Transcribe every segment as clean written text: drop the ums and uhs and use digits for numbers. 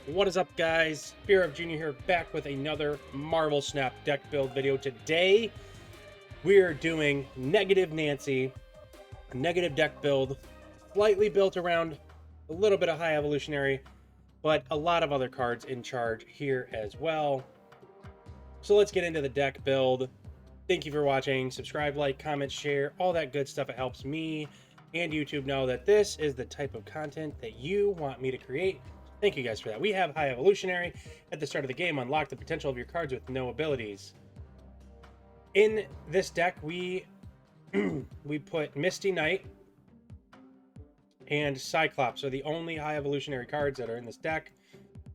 What is up, guys? Fear of Junior here, back with another Marvel Snap deck build video. Today, we're doing Negative Nancy, a negative deck build, slightly built around a little bit of High Evolutionary, but a lot of other cards in charge here as well. So let's get into the deck build. Thank you for watching. Subscribe, like, comment, share, all that good stuff. It helps me and YouTube know that this is the type of content that you want me to create. Thank you guys for that. We have High Evolutionary. At the start of the game, unlock the potential of your cards with no abilities. In this deck, we put Misty Knight and Cyclops are the only High Evolutionary cards that are in this deck.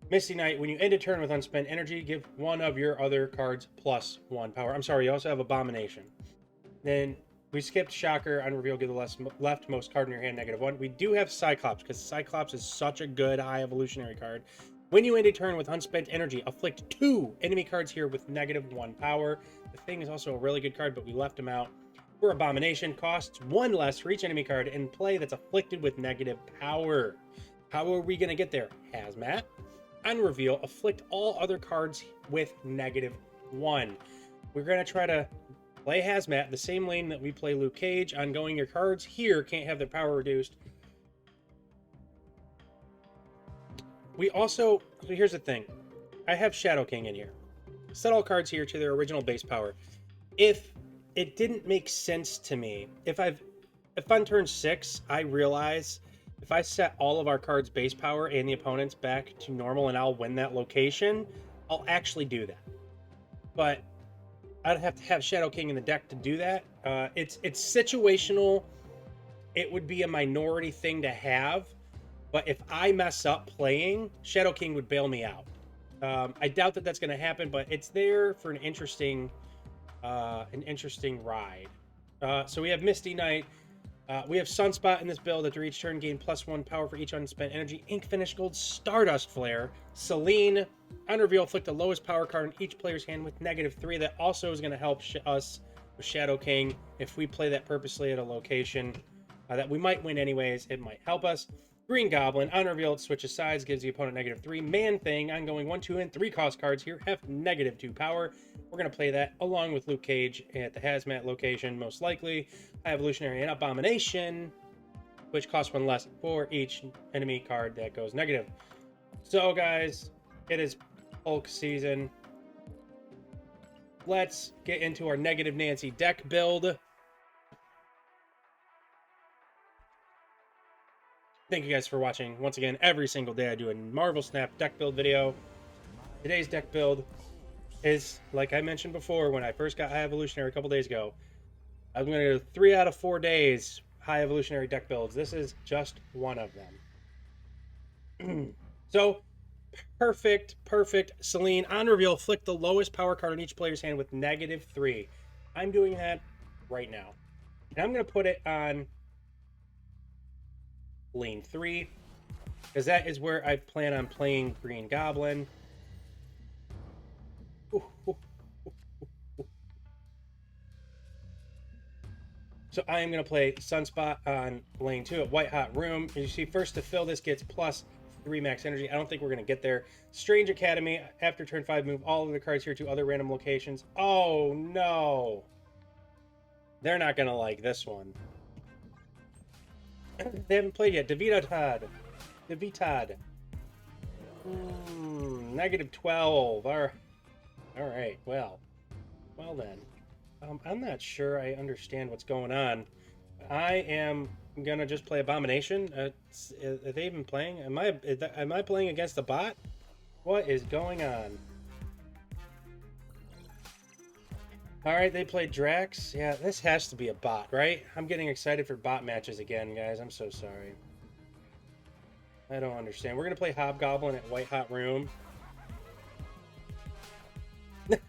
Misty Knight, when you end a turn with unspent energy, give one of your other cards +1 power. I'm sorry, you also have Abomination. Then we skipped Shocker, Unreveal, give the leftmost card in your hand -1. We do have Cyclops, because Cyclops is such a good High Evolutionary card. When you end a turn with unspent energy, afflict 2 enemy cards here with -1 power. The Thing is also a really good card, but we left him out. For Abomination, costs 1 less for each enemy card in play that's afflicted with negative power. How are we going to get there? Hazmat. Unreveal, afflict all other cards with -1. We're going to try to play Hazmat the same lane that we play Luke Cage. Ongoing, your cards here can't have their power reduced. We also, so here's the thing. I have Shadow King in here. Set all cards here to their original base power. If it didn't make sense to me, if on turn 6, I realize if I set all of our cards base power and the opponent's back to normal and I'll win that location, I'll actually do that. But I'd have to have Shadow King in the deck to do that. It's situational. It would be a minority thing to have, but if I mess up playing, Shadow King would bail me out. I doubt that that's going to happen, but it's there for an interesting ride. So we have Misty Knight. We have Sunspot in this build. After each turn, gain +1 power for each unspent energy. Ink Finish Gold, Stardust Flare. Seline, Unreveal, afflict the lowest power card in each player's hand with -3. That also is going to help us with Shadow King. If we play that purposely at a location that we might win anyways, it might help us. Green Goblin, Unreveal, it switches sides, gives the opponent -3. Man Thing, ongoing 1, 2, and 3 cost cards here have -2 power. We're going to play that along with Luke Cage at the Hazmat location, most likely. High Evolutionary and Abomination, which costs 1 less for each enemy card that goes negative. So, guys, it is Hulk season. Let's get into our Negative Nancy deck build. Thank you guys for watching. Once again, every single day I do a Marvel Snap deck build video. Today's deck build is, like I mentioned before, when I first got High Evolutionary a couple days ago, I'm going to do 3 out of 4 days High Evolutionary deck builds. This is just one of them. So, perfect. Seline, on reveal, flick the lowest power card on each player's hand with -3. I'm doing that right now. And I'm going to put it on lane 3, because that is where I plan on playing Green Goblin. So I am going to play Sunspot on lane 2 at White Hot Room. As you see, first to fill this gets +3 max energy. I don't think we're going to get there. Strange Academy, after turn 5, move all of the cards here to other random locations. Oh, no. They're not going to like this one. They haven't played yet. Devitad. -12. All right. Well then. I'm not sure I understand what's going on. I am gonna just play Abomination. Are they even playing? Am I playing against a bot? What is going on? All right, they played Drax. Yeah, this has to be a bot, right? I'm getting excited for bot matches again, guys. I'm so sorry. I don't understand. We're gonna play Hobgoblin at White Hot Room. They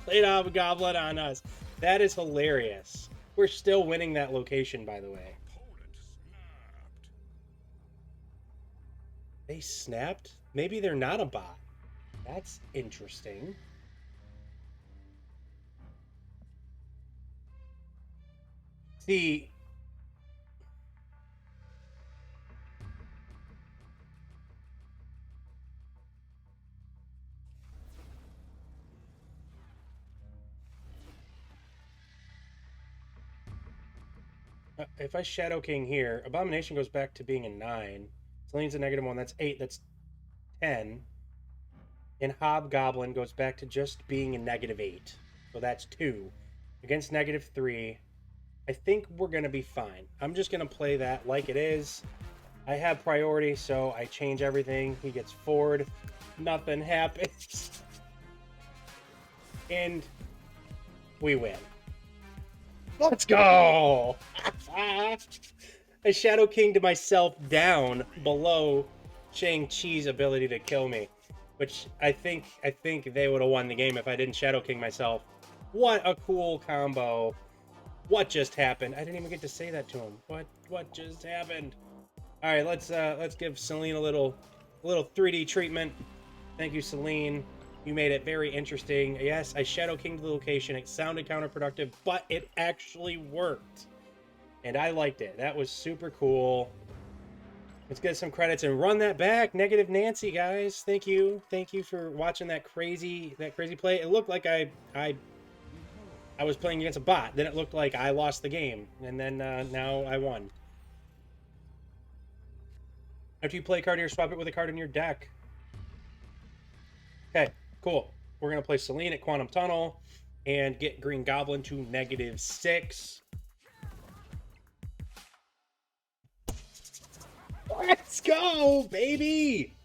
played Hobgoblin on us. That is hilarious. We're still winning that location, by the way. They snapped? Maybe they're not a bot. That's interesting. See, If I Shadow King here, Abomination goes back to being a 9. Celine's a -1. That's 8. That's 10. And Hobgoblin goes back to just being a -8. So that's 2. Against -3. I think we're going to be fine. I'm just going to play that like it is. I have priority, so I change everything. He gets forward. Nothing happens. And we win. Let's go! I Shadow Kinged myself down below Shang-Chi's ability to kill me. Which I think they would have won the game if I didn't Shadow King myself. What a cool combo. What just happened? I didn't even get to say that to him. What just happened? All right, let's give Seline a little 3D treatment. Thank you, Seline. You made it very interesting. Yes, I Shadow Kinged the location. It sounded counterproductive, but it actually worked. And I liked it. That was super cool. Let's get some credits and run that back. Negative Nancy, guys. Thank you. Thank you for watching that crazy play. It looked like I was playing against a bot. Then it looked like I lost the game. And then now I won. After you play a card here, swap it with a card in your deck. Okay, cool. We're going to play Seline at Quantum Tunnel and get Green Goblin to -6. Let's go, baby!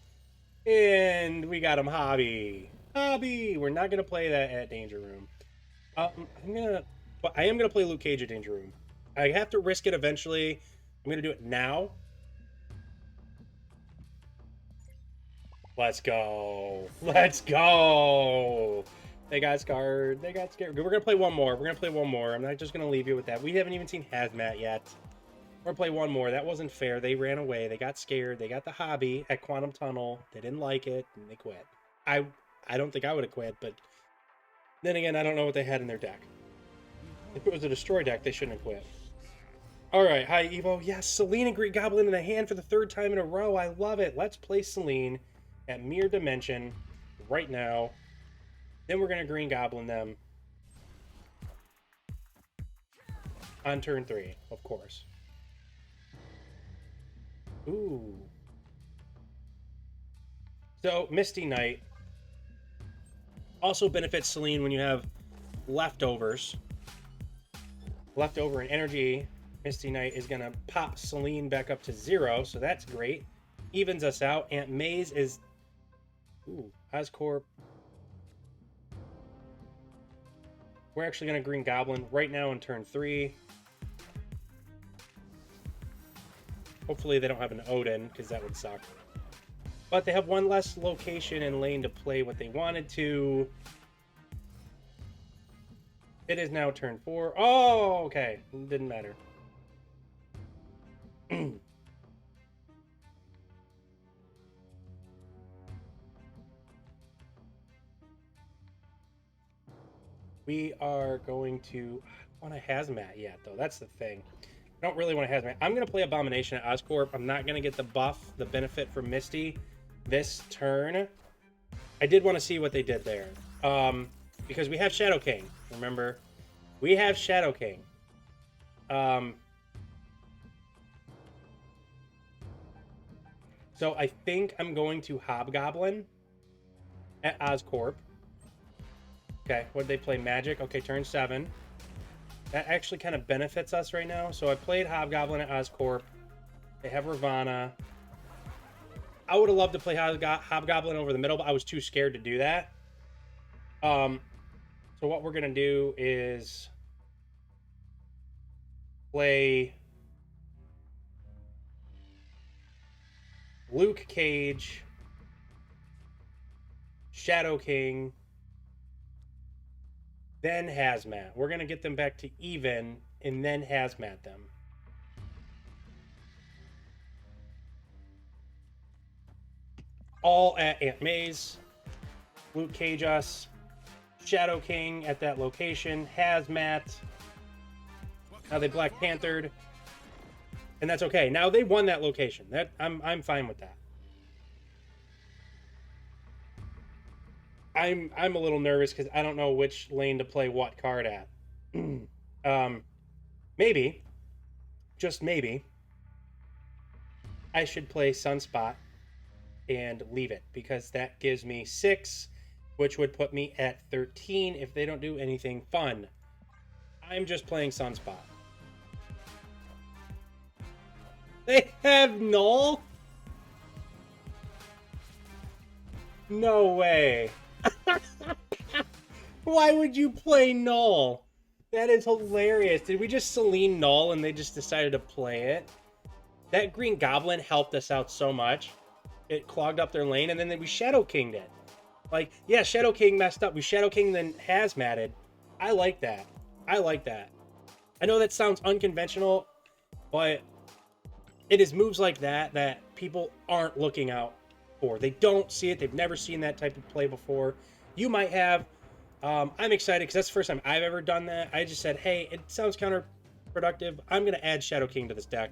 And we got him Hobby. We're not going to play that at Danger Room. I am going to play Luke Cage at Danger Room. I have to risk it eventually. I'm going to do it now. Let's go. Let's go. They got scared. We're going to play one more. I'm not just going to leave you with that. We haven't even seen Hazmat yet. We're going to play one more. That wasn't fair. They ran away. They got scared. They got the Hobby at Quantum Tunnel. They didn't like it, and they quit. I don't think I would have quit, but then again, I don't know what they had in their deck. If it was a Destroy deck, they shouldn't have quit. All right. Hi, Evo. Yes, Seline and Green Goblin in the hand for the 3rd time in a row. I love it. Let's play Seline at Mirror Dimension right now. Then we're going to Green Goblin them on turn 3, of course. Ooh. So, Misty Knight also benefits Seline when you have leftovers. Leftover in energy, Misty Knight is going to pop Seline back up to 0, so that's great. Evens us out. Aunt May's is... Ooh, Oscorp. We're actually going to Green Goblin right now in turn 3. Hopefully they don't have an Odin, because that would suck. But they have one less location and lane to play what they wanted to. It is now turn 4. Oh, okay. Didn't matter. We are going to... I don't want a Hazmat yet, though. That's the thing. I don't really want a Hazmat. I'm going to play Abomination at Oscorp. I'm not going to get the buff, the benefit from Misty this turn. I did want to see what they did there. Because we have Shadow King. Remember? We have Shadow King. So I think I'm going to Hobgoblin at Oscorp. Okay, what did they play? Magic. Okay, turn 7. That actually kind of benefits us right now. So I played Hobgoblin at Oscorp. They have Ravana. I would have loved to play Hobgoblin over the middle, but I was too scared to do that. So what we're going to do is play Luke Cage, Shadow King, then Hazmat. We're going to get them back to even, and then Hazmat them. All at Aunt May's. Luke Cage us. Shadow King at that location. Hazmat. Now they Black Panthered. And that's okay. Now they won that location. I'm fine with that. I'm a little nervous because I don't know which lane to play what card at. Maybe just maybe, I should play Sunspot and leave it, because that gives me 6, which would put me at 13 if they don't do anything fun. I'm just playing Sunspot. They have Null? No way. Why would you play Null? That is hilarious. Did we just Seline Null and they just decided to play it? That green Goblin helped us out so much. It clogged up their lane, and then we Shadow Kinged it. Like, yeah, Shadow King messed up. We Shadow King then Hazmatted. I like that. I like that. I know that sounds unconventional, but it is moves like that that people aren't looking out for. They don't see it. They've never seen that type of play before. You might have. I'm excited because that's the first time I've ever done that. I just said, hey, it sounds counterproductive. I'm going to add Shadow King to this deck.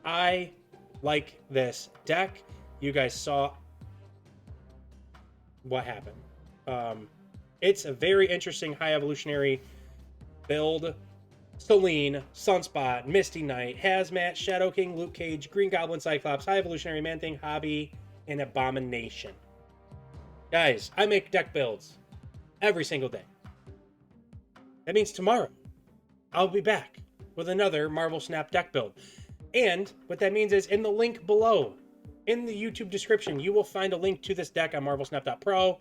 I like this deck. You guys saw what happened. It's a very interesting high evolutionary build. Seline, Sunspot, Misty Knight, Hazmat, Shadow King, Luke Cage, Green Goblin, Cyclops, High Evolutionary, Man-Thing, Hobby, and Abomination. Guys, I make deck builds every single day. That means tomorrow I'll be back with another Marvel Snap deck build. And what that means is in the link below, in the YouTube description, you will find a link to this deck on marvelsnap.pro.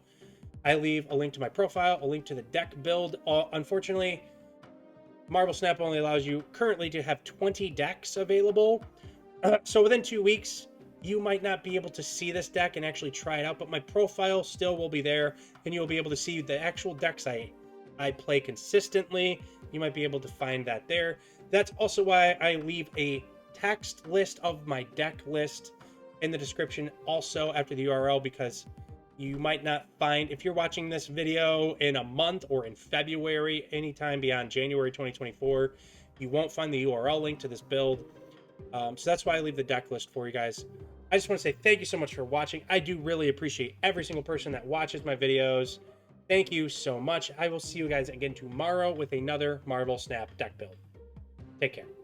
I leave a link to my profile, a link to the deck build. Unfortunately, Marvel Snap only allows you currently to have 20 decks available. So within 2 weeks, you might not be able to see this deck and actually try it out, but my profile still will be there, and you'll be able to see the actual decks I play consistently. You might be able to find that there. That's also why I leave a text list of my deck list in the description also after the URL, because you might not find, if you're watching this video in a month or in February, anytime beyond January 2024, you won't find the URL link to this build. So that's why I leave the deck list for you guys. I just want to say thank you so much for watching. I do really appreciate every single person that watches my videos. Thank you so much. I will see you guys again tomorrow with another Marvel Snap deck build. Take care.